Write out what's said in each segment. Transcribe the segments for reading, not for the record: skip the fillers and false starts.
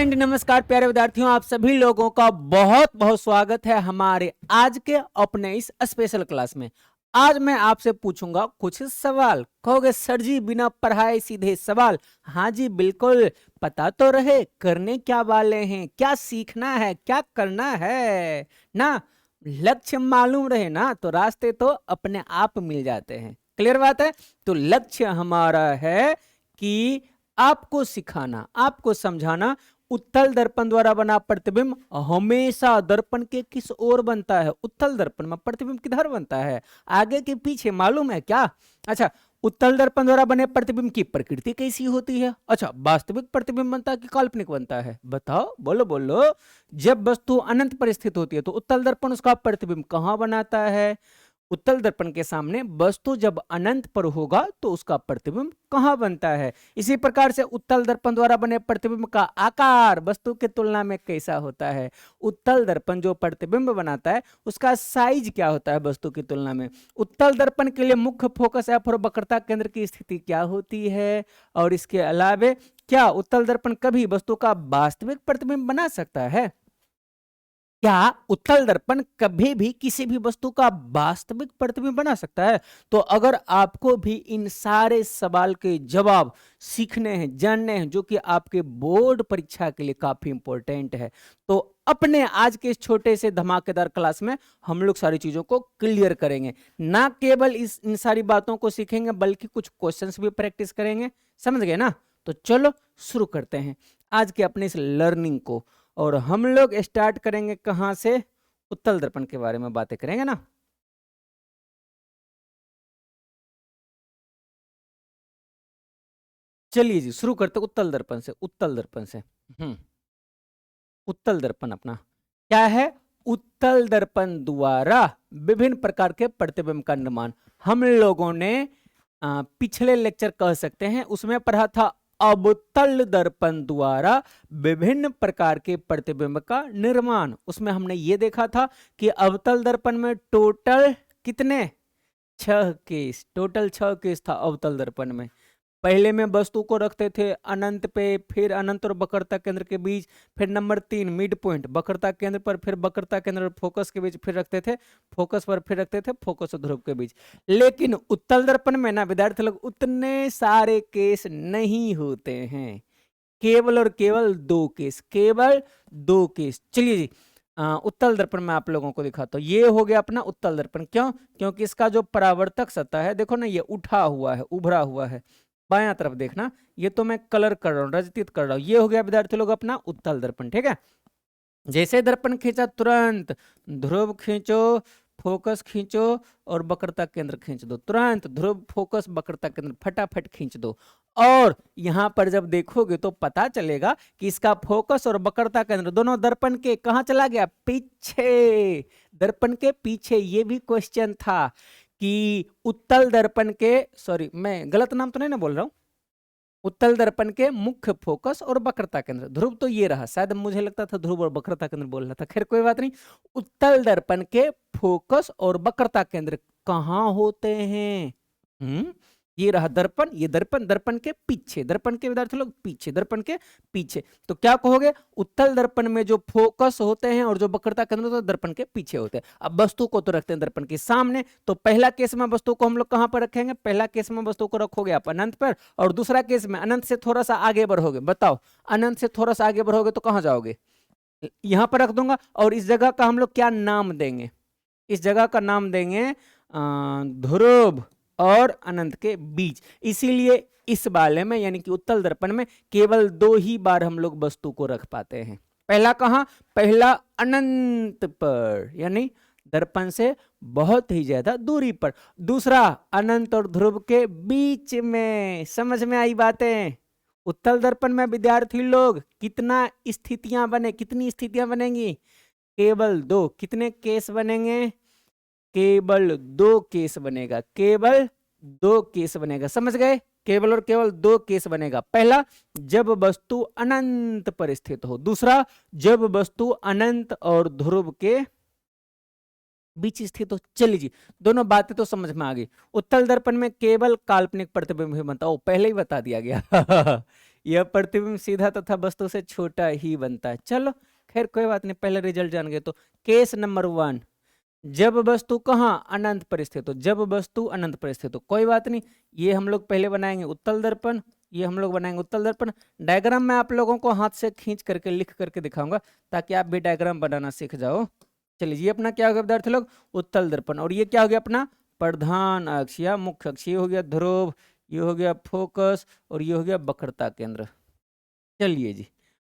And नमस्कार प्यारे विद्यार्थियों, आप सभी लोगों का बहुत बहुत स्वागत है हमारे आज के अपने इस स्पेशल क्लास में। आज मैं आपसे पूछूंगा कुछ सवाल। कहोगे सर जी बिना पढ़ाए सीधे सवाल? हाँ जी बिल्कुल, पता तो रहे करने क्या वाले हैं, क्या सीखना है, क्या करना है ना। लक्ष्य मालूम रहे ना तो रास्ते तो अपने आप मिल जाते हैं। क्लियर बात है? तो लक्ष्य हमारा है कि आपको सिखाना, आपको समझाना। उत्तल दर्पण द्वारा बना प्रतिबिंब हमेशा दर्पण के किस ओर बनता है? उत्तल दर्पण में प्रतिबिंब किधर बनता है? आगे के पीछे मालूम है क्या? अच्छा, उत्तल दर्पण द्वारा बने प्रतिबिंब की प्रकृति कैसी होती है? अच्छा, वास्तविक प्रतिबिंब बनता है कि काल्पनिक बनता है? बताओ, बोलो बोलो। जब वस्तु अनंत पर स्थित होती है तो उत्तल दर्पण उसका प्रतिबिंब कहां बनाता है? उत्तल दर्पण के सामने वस्तु जब अनंत पर होगा तो उसका प्रतिबिंब कहां बनता है? इसी प्रकार से उत्तल दर्पण द्वारा बने प्रतिबिंब का आकार वस्तु की तुलना में कैसा होता है? उत्तल दर्पण जो प्रतिबिंब बनाता है उसका साइज क्या होता है वस्तु की तुलना में? उत्तल दर्पण के लिए मुख्य फोकस एफ और वक्रता केंद्र की स्थिति क्या होती है? और इसके अलावे क्या उत्तल दर्पण कभी वस्तु का वास्तविक प्रतिबिंब बना सकता है? क्या उत्तल दर्पण कभी भी किसी भी वस्तु का वास्तविक प्रतिबिंब बना सकता है? तो अगर आपको भी इन सारे सवाल के जवाब सीखने हैं, जानने हैं, जो कि आपके बोर्ड परीक्षा के लिए काफी इंपॉर्टेंट है, तो अपने आज के इस छोटे से धमाकेदार क्लास में हम लोग सारी चीजों को क्लियर करेंगे। ना केवल इन सारी बातों को सीखेंगे बल्कि कुछ क्वेश्चंस भी प्रैक्टिस करेंगे। समझ गए ना? तो चलो शुरू करते हैं आज के अपने इस लर्निंग को। और हम लोग स्टार्ट करेंगे कहां से? उत्तल दर्पण के बारे में बातें करेंगे ना। चलिए जी शुरू करते उत्तल दर्पण से। उत्तल दर्पण से उत्तल दर्पण अपना क्या है? उत्तल दर्पण द्वारा विभिन्न प्रकार के प्रतिबिंब का निर्माण। हम लोगों ने पिछले लेक्चर कह सकते हैं उसमें पढ़ा था अवतल दर्पण द्वारा विभिन्न प्रकार के प्रतिबिंब का निर्माण। उसमें हमने ये देखा था कि अवतल दर्पण में टोटल कितने? 6 केस। टोटल 6 केस था अवतल दर्पण में। पहले में वस्तु को रखते थे अनंत पे, फिर अनंत और वक्रता केंद्र के बीच, फिर नंबर 3 मिड पॉइंट वक्रता केंद्र पर, फिर वक्रता केंद्र और फोकस के बीच, फिर रखते थे फोकस पर, फिर रखते थे फोकस और ध्रुव के बीच। लेकिन उत्तल दर्पण में ना विद्यार्थी लोग उतने सारे केस नहीं होते हैं, केवल और केवल 2 केस, केवल 2 केस। चलिए जी उत्तल दर्पण में आप लोगों को दिखाता हूं। ये हो गया अपना उत्तल दर्पण। क्यों? क्योंकि इसका जो परावर्तक सतह है देखो ना, ये उठा हुआ है, उभरा हुआ है। बायां तरफ देखना, ये तो मैं कलर कर रहा हूं, रजतित कर रहा हूं। ये हो गया विद्यार्थी लोग अपना उत्तल दर्पण। ठीक है, जैसे दर्पण खींचा तुरंत ध्रुव खींचो, फोकस खींचो और वक्रता केंद्र खींच दो। तुरंत ध्रुव, फोकस, वक्रता केंद्र फटाफट खींच दो। और यहां पर जब देखोगे तो पता चलेगा कि इसका फोकस और वक्रता केंद्र दोनों दर्पण के कहां चला गया? पीछे, दर्पण के पीछे। ये भी क्वेश्चन था कि उत्तल दर्पण के, सॉरी मैं गलत नाम तो नहीं ना बोल रहा हूं, उत्तल दर्पण के मुख्य फोकस और वक्रता केंद्र। ध्रुव तो ये रहा, शायद मुझे लगता था ध्रुव और वक्रता केंद्र बोल रहा था, खैर कोई बात नहीं। उत्तल दर्पण के फोकस और वक्रता केंद्र कहां होते हैं? ये रहा दर्पण, ये दर्पण, दर्पण के पीछे, दर्पण के विद्यार्थी लोग पीछे, दर्पण के पीछे। तो क्या कहोगे? उत्तल दर्पण में जो फोकस होते हैं और जो वक्रता केंद्र होते हैं दर्पण के पीछे होते हैं। अब वस्तु को तो रखते हैं दर्पण के सामने, तो पहला केस में वस्तु को हम लोग कहां पर रखेंगे? पहला केस में वस्तु को रखोगे आप अनंत पर, और दूसरा केस में अनंत से थोड़ा सा आगे बढ़ोगे। बताओ, अनंत से थोड़ा सा आगे बढ़ोगे तो कहां जाओगे? यहां पर रख दूंगा। और इस जगह का हम लोग क्या नाम देंगे? इस जगह का नाम देंगे ध्रुव और अनंत के बीच। इसीलिए इस वाले में यानी कि उत्तल दर्पण में केवल 2 ही बार हम लोग वस्तु को रख पाते हैं। पहला कहां? पहला अनंत पर, यानी दर्पण से बहुत ही ज्यादा दूरी पर। दूसरा अनंत और ध्रुव के बीच में। समझ में आई बातें? उत्तल दर्पण में विद्यार्थी लोग कितना स्थितियां बने, कितनी स्थितियां बनेंगी? केवल 2। कितने केस बनेंगे? केवल 2 केस बनेगा, केवल 2 केस बनेगा। समझ गए? केवल और केवल 2 केस बनेगा। पहला, जब वस्तु अनंत पर स्थित हो। दूसरा, जब वस्तु अनंत और ध्रुव के बीच स्थित हो। चलिए जी, दोनों बातें तो समझ में आ गई। उत्तल दर्पण में केवल काल्पनिक प्रतिबिंब ही बनता। ओ, पहले ही बता दिया गया यह प्रतिबिंब सीधा तथा वस्तु से छोटा ही बनता है। चलो खैर कोई बात नहीं, पहले रिजल्ट जान गए। तो केस नंबर 1, जब वस्तु कहाँ अनंत पर स्थित हो, जब वस्तु अनंत पर स्थित हो, कोई बात नहीं, ये हम लोग पहले बनाएंगे उत्तल दर्पण, ये हम लोग बनाएंगे उत्तल दर्पण। डायग्राम मैं आप लोगों को हाथ से खींच करके लिख करके दिखाऊंगा ताकि आप भी डायग्राम बनाना सीख जाओ। चलिए ये अपना क्या हो गया विद्यार्थी लोग, उत्तल दर्पण, और ये क्या हो गया अपना प्रधान अक्ष या मुख्य अक्ष, ये हो गया ध्रुव, ये हो गया फोकस, और ये हो गया वक्रता केंद्र। चलिए जी,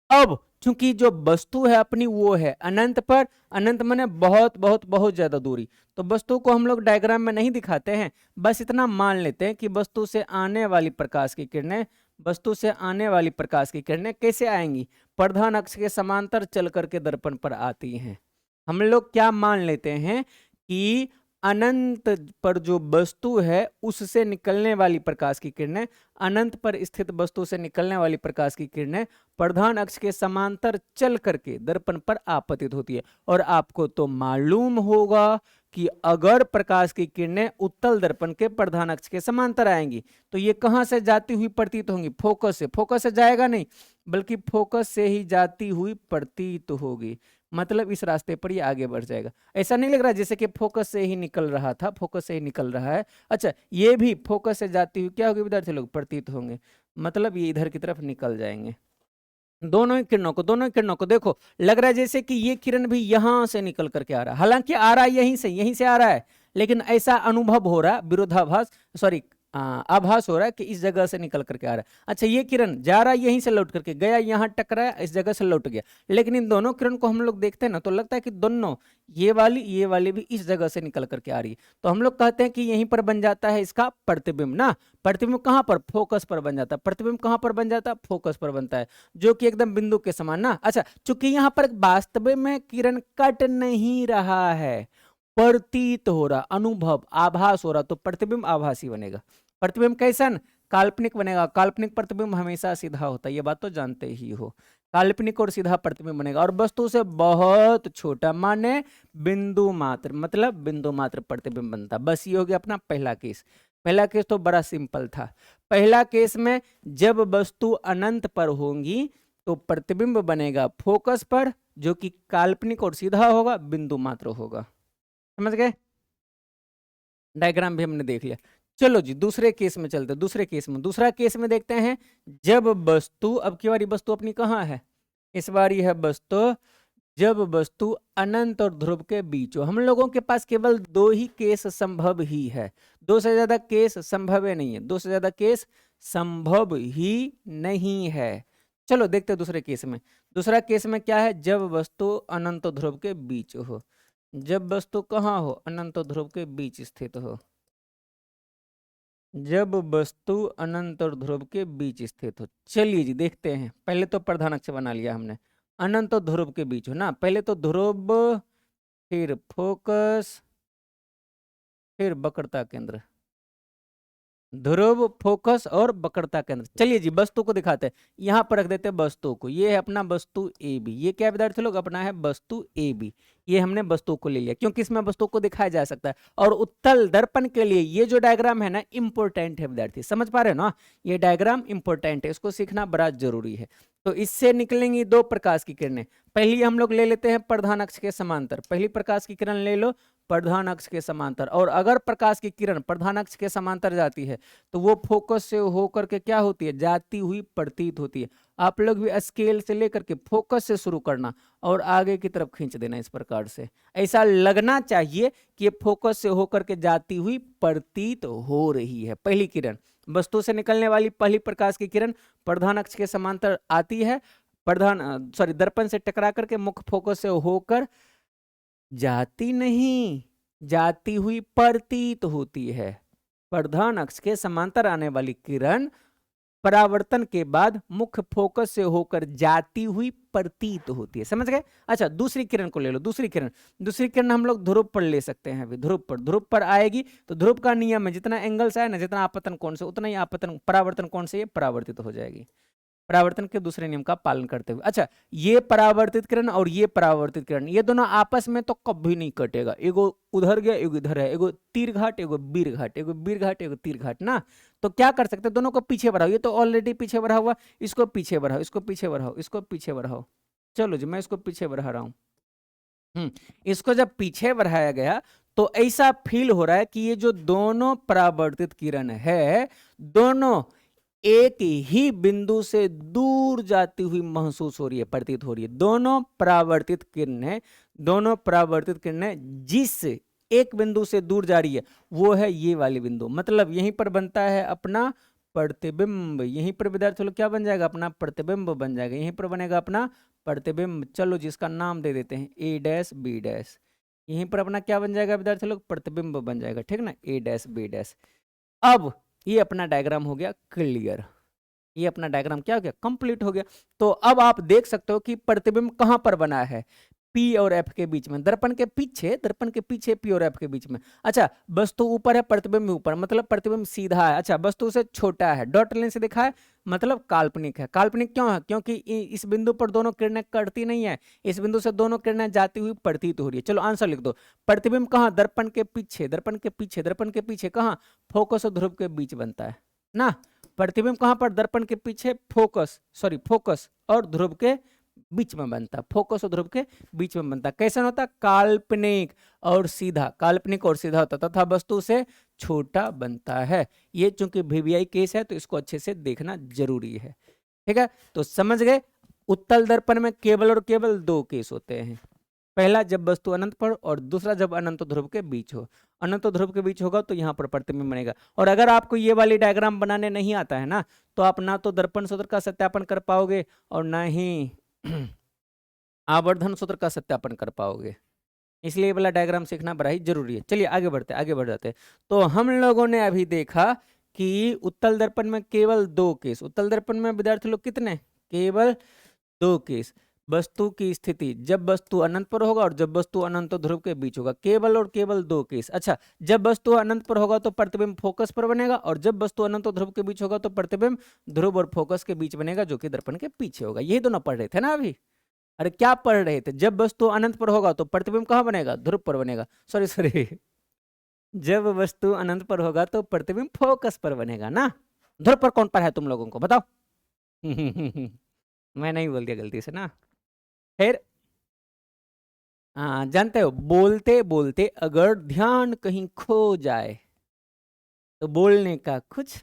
अब चूंकि जो वस्तु है अपनी वो है अनंत पर, अनंत माने बहुत बहुत बहुत ज्यादा दूरी, तो वस्तु को हम लोग डायग्राम में नहीं दिखाते हैं, बस इतना मान लेते हैं कि वस्तु से आने वाली प्रकाश की किरणें, वस्तु से आने वाली प्रकाश की किरणें कैसे आएंगी, प्रधान अक्ष के समांतर चल करके दर्पण पर आती हैं। हम लोग क्या मान लेते हैं कि अनंत पर जो वस्तु है उससे निकलने वाली प्रकाश की किरणें, अनंत पर स्थित वस्तु से निकलने वाली प्रकाश की किरणें प्रधान अक्ष के समांतर चल करके दर्पण पर आपतित होती है। और आपको तो मालूम होगा कि अगर प्रकाश की किरणें उत्तल दर्पण के प्रधान अक्ष के समांतर आएंगी तो ये कहां से जाती हुई प्रतीत होंगी, फोकस से। फोकस से जाएगा नहीं बल्कि फोकस से ही जाती हुई प्रतीत होगी, मतलब इस रास्ते पर ये आगे बढ़ जाएगा। ऐसा नहीं लग रहा जैसे कि फोकस से ही निकल रहा था, फोकस से ही निकल रहा है। अच्छा, ये भी फोकस से जाती हुई क्या होगी विद्यार्थी लोग, प्रतीत होंगे, मतलब ये इधर की तरफ निकल जाएंगे। दोनों ही किरणों को देखो, लग रहा है जैसे कि ये किरण भी यहां से निकल करके आ रहा है, हालांकि आ रहा है यहीं से आ रहा है, लेकिन ऐसा अनुभव हो रहा है, विरोधाभास सॉरी आभास हो रहा है कि इस जगह से निकल करके आ रहा है। अच्छा, ये किरण जा रहा है यहीं से लौट करके गया, यहाँ टकराया, इस जगह से लौट गया, लेकिन इन दोनों किरण को हम लोग देखते हैं ना तो लगता है कि दोनों ये वाली भी इस जगह से निकल करके आ रही है। तो हम लोग कहते हैं कि यहीं पर बन जाता है इसका प्रतिबिंब ना। प्रतिबिंब कहाँ पर, फोकस पर बन जाता है। प्रतिबिंब कहाँ पर बन जाता है, फोकस पर बनता है, जो कि एकदम बिंदु के समान ना। अच्छा, चूंकि यहाँ पर वास्तव में किरण कट नहीं रहा है, प्रतीत हो रहा, अनुभव आभास हो रहा, तो प्रतिबिंब आभासी बनेगा। प्रतिबिंब कैसन, काल्पनिक बनेगा। काल्पनिक प्रतिबिंब हमेशा सीधा होता है, ये बात तो जानते ही हो। काल्पनिक और सीधा प्रतिबिंब बनेगा, और वस्तु से बहुत छोटा माने बिंदु मात्र, मतलब बिंदु मात्र प्रतिबिंब बनता। बस ये हो गया अपना पहला केस। पहला केस तो बड़ा सिंपल था। पहला केस में जब वस्तु अनंत पर होंगी तो प्रतिबिंब बनेगा फोकस पर, जो कि काल्पनिक और सीधा होगा, बिंदु मात्र होगा। समझ गए, डायग्राम भी हमने देख लिया। चलो जी दूसरे केस में चलते हैं। दूसरा केस में देखते हैं, जब वस्तु, अब की बारी वस्तु अपनी कहाँ है, इस बारी है वस्तु जब वस्तु अनंत और ध्रुव के बीच हो। हम लोगों के पास केवल दो ही केस संभव ही है, दो से ज्यादा केस संभव नहीं है, दो से ज्यादा केस संभव ही नहीं है। चलो देखते हैं दूसरे केस में। दूसरा केस में क्या है, जब वस्तु अनंत और ध्रुव के बीच हो। जब वस्तु कहाँ हो, अनंत और ध्रुव के बीच स्थित हो। जब वस्तु अनंत और ध्रुव के बीच स्थित हो। चलिए जी देखते हैं, पहले तो प्रधान अक्ष बना लिया हमने, अनंत और ध्रुव के बीच हो ना। पहले तो ध्रुव, फिर फोकस, फिर वक्रता केंद्र। ध्रुव, फोकस और वक्रता केंद्र। चलिए जी वस्तु को दिखाते हैं, यहाँ पर रख देते हैं वस्तु को। ये है अपना वस्तु ए बी। ये क्या विद्यार्थी लोग, अपना है वस्तु ए बी। ये हमने वस्तु को ले लिया क्योंकि इसमें वस्तु को दिखाया जा सकता है। और उत्तल दर्पण के लिए ये जो डायग्राम है ना इंपोर्टेंट है विद्यार्थी, समझ पा रहे हो ना, ये डायग्राम इंपोर्टेंट है, इसको सीखना बड़ा जरूरी है। तो इससे निकलेंगी दो प्रकाश की किरणें। पहली हम लोग ले लेते हैं प्रधान अक्ष के समांतर। पहली प्रकाश की किरण ले लो प्रधान अक्ष के समांतर, और अगर प्रकाश की किरण प्रधान अक्ष के समांतर जाती है तो वो फोकस से होकर के क्या होती है, जाती हुई प्रतीत होती है। आप लोग भी स्केल से लेकर के फोकस से शुरू करना और आगे की तरफ खींच देना इस प्रकार से। ऐसा लगना चाहिए कि ये फोकस से होकर के जाती हुई प्रतीत हो रही है। पहली किरण, वस्तु से निकलने वाली पहली प्रकाश की किरण प्रधान अक्ष के समांतर आती है, दर्पण से टकरा करके मुख्य फोकस से होकर जाती नहीं, जाती हुई प्रतीत होती है। प्रधान अक्ष के समांतर आने वाली किरण परावर्तन के बाद मुख्य फोकस से होकर जाती हुई प्रतीत होती है। समझ गए। अच्छा दूसरी किरण को ले लो। दूसरी किरण हम लोग ध्रुव पर ले सकते हैं। अभी ध्रुव पर आएगी तो ध्रुव का नियम है, जितना एंगल से आए ना, जितना आपतन कोण से, उतना ही आपतन परावर्तन कोण से ये परावर्तित हो जाएगी। परावर्तन के दूसरे नियम का पालन करते हुए। अच्छा, ये परावर्तित किरण और ये परावर्तित किरण, ये दोनों आपस में तो कभी नहीं कटेगा। एगो उधर गया, एगो इधर है, एगो तीर घाट, एगो बीर घाट, एगो बीर घाट, एगो तीर घाट ना। तो क्या कर सकते हैं, दोनों को पीछे बढ़ाओ। ये तो ऑलरेडी पीछे बढ़ा हुआ, इसको पीछे बढ़ाओ, इसको पीछे बढ़ाओ, इसको पीछे बढ़ाओ। चलो जी, मैं इसको पीछे बढ़ा रहा हूँ। इसको जब पीछे बढ़ाया गया तो ऐसा फील हो रहा है कि ये जो दोनों परावर्तित किरण है, दोनों एक ही बिंदु से दूर जाती हुई महसूस हो रही है, प्रतीत हो रही है। दोनों परावर्तित किरणें जिस एक बिंदु से दूर जा रही है वो है ये वाली बिंदु। मतलब यहीं पर बनता है अपना प्रतिबिंब। यहीं पर विद्यार्थी लोग क्या बन जाएगा, अपना प्रतिबिंब बन जाएगा। यहीं पर बनेगा अपना प्रतिबिंब। चलो जिसका नाम दे देते हैं ए डैश बी डैश। यहीं पर अपना क्या बन जाएगा विद्यार्थी लोग, प्रतिबिंब बन जाएगा, ठीक ना, ए डैश बी डैश। अब ये अपना डायग्राम हो गया क्लियर। ये अपना डायग्राम क्या हो गया, कंप्लीट हो गया। तो अब आप देख सकते हो कि प्रतिबिंब कहां पर बना है, पी और एफ के बीच में, दर्पण के पीछे पी और एफ के बीच में। अच्छा, वस्तु ऊपर है, प्रतिबिंब ऊपर, मतलब प्रतिबिंब सीधा है। अच्छा, वस्तु से छोटा है, डॉट लाइन से दिखा है, मतलब काल्पनिक है। काल्पनिक क्यों है, क्योंकि इस बिंदु पर दोनों किरणें कटती नहीं है, इस बिंदु से दोनों किरणें जाती हुई प्रतीत हो रही है। चलो आंसर लिख दो। प्रतिबिंब कहाँ, दर्पण के पीछे कहाँ, फोकस और ध्रुव के बीच बनता है ना। प्रतिबिंब कहां पर, दर्पण के पीछे, फोकस और ध्रुव के बीच में बनता, फोकस और ध्रुव के बीच में बनता। कैसा होता, काल्पनिक और सीधा होता तथा वस्तु से छोटा बनता है। ये चूंकि वीवीआई केस है तो इसको अच्छे से देखना जरूरी है, ठीक है। तो समझ गए, उत्तल दर्पण में केवल और केवल दो केस होते हैं। पहला जब वस्तु अनंत पर, और दूसरा जब अनंत ध्रुव के बीच हो। अनंत ध्रुव के बीच होगा तो यहाँ पर प्रतिबिंब बनेगा। और अगर आपको ये वाली डायग्राम बनाने नहीं आता है ना, तो आप ना तो दर्पण सूत्र का सत्यापन कर पाओगे और ना ही आवर्धन सूत्र का सत्यापन कर पाओगे। इसलिए ये वाला डायग्राम सीखना बड़ा ही जरूरी है। चलिए आगे बढ़ जाते हैं। तो हम लोगों ने अभी देखा कि उत्तल दर्पण में केवल दो केस, उत्तल दर्पण में विद्यार्थी लोग कितने, केवल दो केस। वस्तु की स्थिति जब वस्तु अनंत पर होगा और जब वस्तु अनंत और ध्रुव के बीच होगा, केवल और केवल दो केस। अच्छा, जब वस्तु अनंत पर होगा तो प्रतिबिंब फोकस पर बनेगा, और जब वस्तु अनंत और ध्रुव के बीच होगा तो प्रतिबिंब ध्रुव और फोकस के बीच बनेगा, जो कि दर्पण के पीछे होगा। यही दोनों पढ़ रहे थे ना अभी। अरे क्या पढ़ रहे थे, जब वस्तु अनंत पर होगा तो प्रतिबिंब कहाँ बनेगा, ध्रुव पर बनेगा। सॉरी जब वस्तु अनंत पर होगा तो प्रतिबिंब फोकस पर बनेगा ना। ध्रुव पर कौन पर है तुम लोगों को बताओ। मैं नहीं बोल दिया गलती से ना। फिर जानते हो, बोलते बोलते अगर ध्यान कहीं खो जाए तो बोलने का कुछ,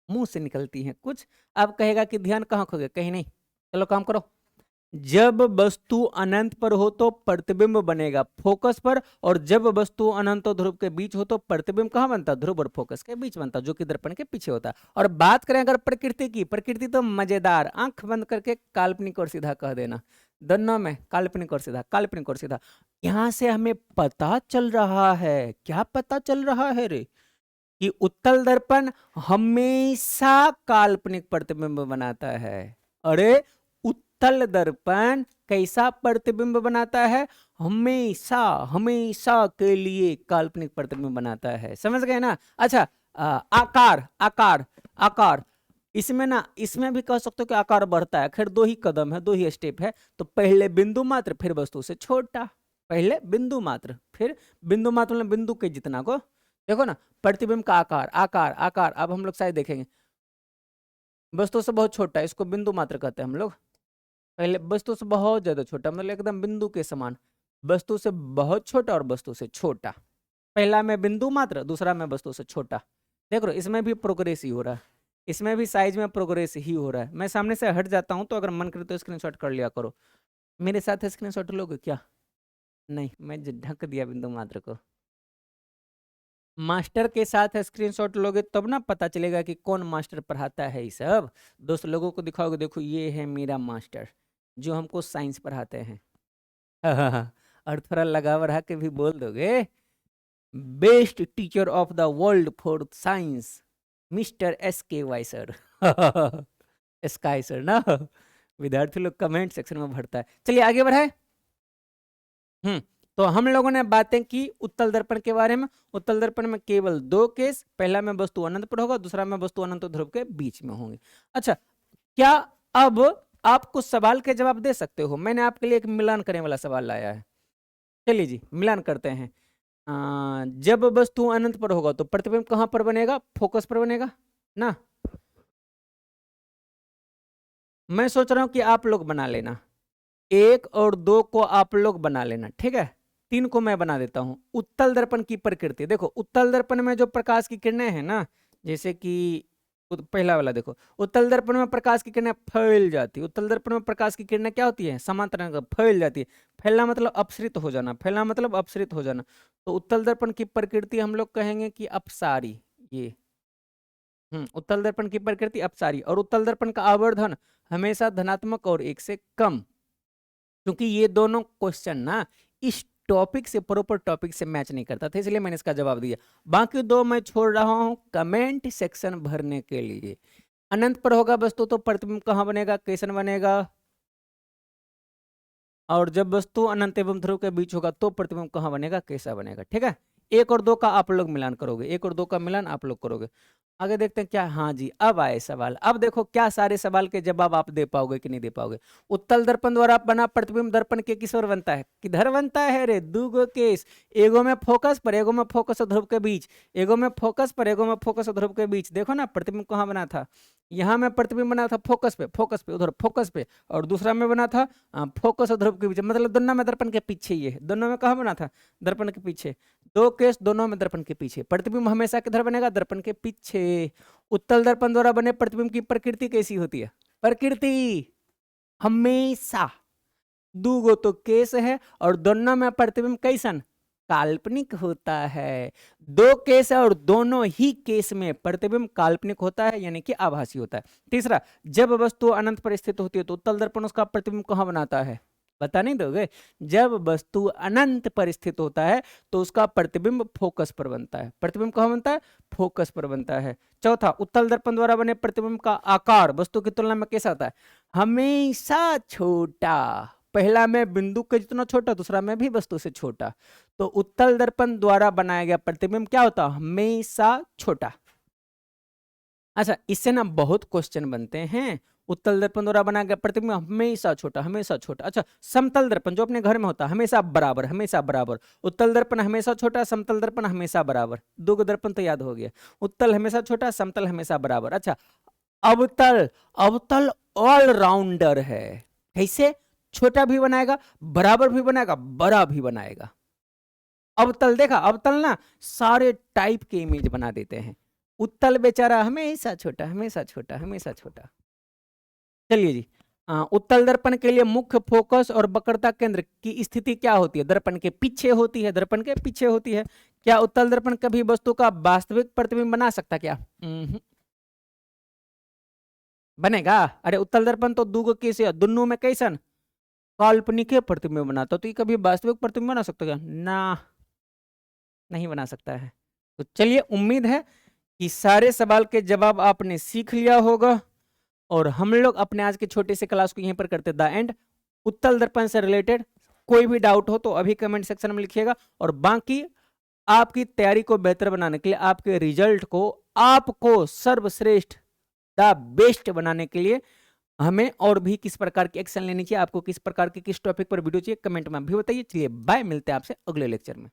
मुंह से निकलती है कुछ। अब कहेगा कि ध्यान कहाँ खो गया, कहीं नहीं। चलो काम करो। जब वस्तु अनंत पर हो तो प्रतिबिंब बनेगा फोकस पर, और जब वस्तु अनंत और ध्रुव के बीच हो तो प्रतिबिंब कहाँ बनता, ध्रुव और फोकस के बीच बनता, जो कि दर्पण के पीछे होता। और बात करें अगर प्रकृति की, प्रकृति तो मजेदार, आंख बंद करके काल्पनिक और सीधा कह देना, दोनों में काल्पनिक और सीधा, काल्पनिक और सीधा। यहां से हमें पता चल रहा है, क्या पता चल रहा है रे, कि उत्तल दर्पण हमेशा काल्पनिक प्रतिबिंब बनाता है। अरे उत्तल दर्पण कैसा प्रतिबिंब बनाता है, हमेशा हमेशा के लिए काल्पनिक प्रतिबिंब बनाता है। समझ गए ना। अच्छा, आकार आकार आकार, इसमें ना, इसमें भी कह सकते हो कि आकार बढ़ता है। खैर दो ही कदम है, दो ही स्टेप है। तो पहले बिंदु मात्र, फिर वस्तु से छोटा। पहले बिंदु मात्र, फिर बिंदु मात्र मतलब बिंदु के जितना को। देखो ना, प्रतिबिंब का आकार आकार आकार। अब हम लोग शायद देखेंगे, वस्तु से बहुत छोटा, इसको बिंदु मात्र कहते हैं हम लोग। पहले वस्तु से बहुत ज्यादा छोटा, मतलब एकदम बिंदु के समान। वस्तु से बहुत छोटा और वस्तु से छोटा। पहला में बिंदु मात्र, दूसरा में वस्तु से छोटा। देख रहे हो, इसमें भी प्रोग्रेस ही हो रहा है, इसमें भी साइज में प्रोग्रेस ही हो रहा है। मैं सामने से हट जाता हूं, तो अगर मन करे तो स्क्रीनशॉट कर लिया करो। मेरे साथ स्क्रीनशॉट लोगे क्या, नहीं, मैं ढक दिया बिंदु मात्र को। मास्टर के साथ स्क्रीनशॉट लोगे तब ना पता चलेगा कि कौन मास्टर पढ़ाता है। ये सब दोस्त लोगों को दिखाओगे, देखो ये है मेरा मास्टर जो हमको साइंस पढ़ाते हैं। और थोड़ा लगा बढ़ा के भी बोल दोगे, best teacher of the world for science mister SKY sir. Sky sir ना। विद्यार्थी लोग कमेंट सेक्शन में भरता है। चलिए आगे बढ़ाए। तो हम लोगों ने बातें की उत्तल दर्पण के बारे में। उत्तल दर्पण में केवल दो केस, पहला में वस्तु अनंत पर होगा, दूसरा में वस्तु अनंत ध्रुव के बीच में होंगे। अच्छा, क्या अब आप कुछ सवाल के जवाब दे सकते हो। मैंने आपके लिए एक मिलान करने वाला सवाल लाया है। चलिए जी मिलान करते हैं। जब वस्तु अनंत पर होगा तो प्रतिबिंब कहां पर बनेगा? फोकस पर बनेगा ना। मैं सोच रहा हूं कि आप लोग बना लेना, 1 और 2 को आप लोग बना लेना, ठीक है। 3 को मैं बना देता हूं। उत्तल दर्पण की प्रकृति देखो, उत्तल दर्पण में जो प्रकाश की किरणें हैं ना, जैसे कि पहला वाला देखो, उत्तल दर्पण में प्रकाश की किरणें फैल जाती है। उत्तल दर्पण में प्रकाश की किरणें क्या होती है? समांतर फैल जाती है। फैलना मतलब अपसृत हो जाना, फैलना मतलब अपसृत हो जाना। तो उत्तल दर्पण की प्रकृति हम लोग कहेंगे कि अपसारी। ये उत्तल दर्पण की प्रकृति अपसारी, और उत्तल दर्पण का आवर्धन हमेशा धनात्मक और 1 से कम। क्योंकि ये दोनों क्वेश्चन ना इस टॉपिक से, प्रॉपर टॉपिक से मैच नहीं करता था, इसलिए मैंने इसका जवाब दिया। बाकी 2 मैं छोड़ रहा हूं कमेंट सेक्शन भरने के लिए। अनंत पर होगा वस्तु तो प्रतिबिंब कहां बनेगा? कैसन बनेगा? और जब वस्तु अनंत एवं ध्रुव के बीच होगा तो प्रतिबिंब कहां बनेगा? कैसा बनेगा? ठीक है। 1 और 2 का आप लोग मिलान करोगे, 1 और 2 का मिलान आप लोग करोगे। आगे देखते हैं क्या। हाँ जी, अब आए सवाल। अब देखो क्या सारे सवाल के जवाब आप दे पाओगे कि नहीं दे पाओगे। उत्तल दर्पण द्वारा बना प्रतिबिंब दर्पण के किस ओर बनता है? किधर बनता है रे? 2 गो केस, एगो में फोकस पर, एगो में फोकस और ध्रुव के बीच, एगो में फोकस पर, एगो में फोकस और ध्रुव के बीच। देखो ना प्रतिबिंब कहाँ बना था? यहाँ में प्रतिबिंब बना था फोकस पे, फोकस पे, उधर फोकस पे, और दूसरा में बना था फोकस और ध्रुव के बीच। मतलब दोनों में दर्पण के पीछे ही है। दोनों में कहाँ बना था? दर्पण के पीछे। 2 केस दोनों में दर्पण के पीछे। प्रतिबिंब हमेशा किधर बनेगा? दर्पण के पीछे। उत्तल दर्पण द्वारा बने प्रतिबिंब की प्रकृति कैसी होती है? प्रकृति हमेशा 2 गो तो केस है, और दोनों में प्रतिबिंब कैसन? काल्पनिक होता है। 2 केस है और दोनों ही केस में प्रतिबिंब काल्पनिक होता है, यानी कि आभासी होता है। तीसरा, जब वस्तु अनंत पर स्थित होती है तो उत्तल दर्पण उसका प्रतिबिंब कहां बनाता है? बता नहीं दोगे? जब वस्तु अनंत पर स्थित होता है तो उसका प्रतिबिंब फोकस पर बनता है। प्रतिबिंब कहां बनता है? फोकस पर बनता है। चौथा, उत्तल दर्पण द्वारा बने प्रतिबिंब का आकार वस्तु की तुलना में कैसा होता है? हमेशा छोटा। पहला में बिंदु के जितना छोटा, दूसरा में भी वस्तु से छोटा। तो उत्तल दर्पण द्वारा बनाया गया प्रतिबिंब क्या होता? हमेशा छोटा। अच्छा, इससे ना बहुत क्वेश्चन बनते हैं। उत्तल दर्पण द्वारा बनाया गया प्रतिबिंब हमेशा छोटा, हमेशा छोटा। अच्छा, समतल दर्पण जो अपने घर में होता है हमेशा बराबर, हमेशा बराबर। उत्तल दर्पण हमेशा छोटा, समतल दर्पण हमेशा बराबर। 2 गो दर्पण तो याद हो गया। उत्तल हमेशा छोटा, समतल हमेशा बराबर। अच्छा, अवतल, अवतल ऑलराउंडर है। कैसे? छोटा भी बनाएगा, बराबर भी बनाएगा, बड़ा भी बनाएगा। अवतल देखा, अवतल ना सारे टाइप के इमेज बना देते हैं। उत्तल बेचारा हमेशा छोटा, हमेशा छोटा, हमेशा छोटा। चलिए जी, उत्तल दर्पण के लिए मुख्य फोकस और वक्रता केंद्र की स्थिति क्या होती है? दर्पण के पीछे होती है, दर्पण के पीछे होती है। क्या उत्तल दर्पण कभी वस्तु का वास्तविक प्रतिबिंब बना सकता क्या? बनेगा? अरे उत्तल दर्पण तो 2 गो केस है, दोनों में कैसन? काल्पनिक प्रतिबिंब बनाता, तो ये कभी वास्तविक प्रतिबिंब बना सकता क्या? ना, नहीं बना सकता है। तो चलिए, उम्मीद है कि सारे सवाल के जवाब आपने सीख लिया होगा, और हम लोग अपने आज के छोटे से क्लास को यहीं पर करते द एंड। उत्तल दर्पण से रिलेटेड कोई भी डाउट हो तो अभी कमेंट सेक्शन में लिखिएगा, और बाकी आपकी तैयारी को बेहतर बनाने के लिए, आपके रिजल्ट को, आपको सर्वश्रेष्ठ द बेस्ट बनाने के लिए हमें और भी किस प्रकार की एक्शन लेनी चाहिए, आपको किस प्रकार के किस टॉपिक पर वीडियो चाहिए, कमेंट में भी बताइए। चलिए बाय, मिलते हैं आपसे अगले लेक्चर में।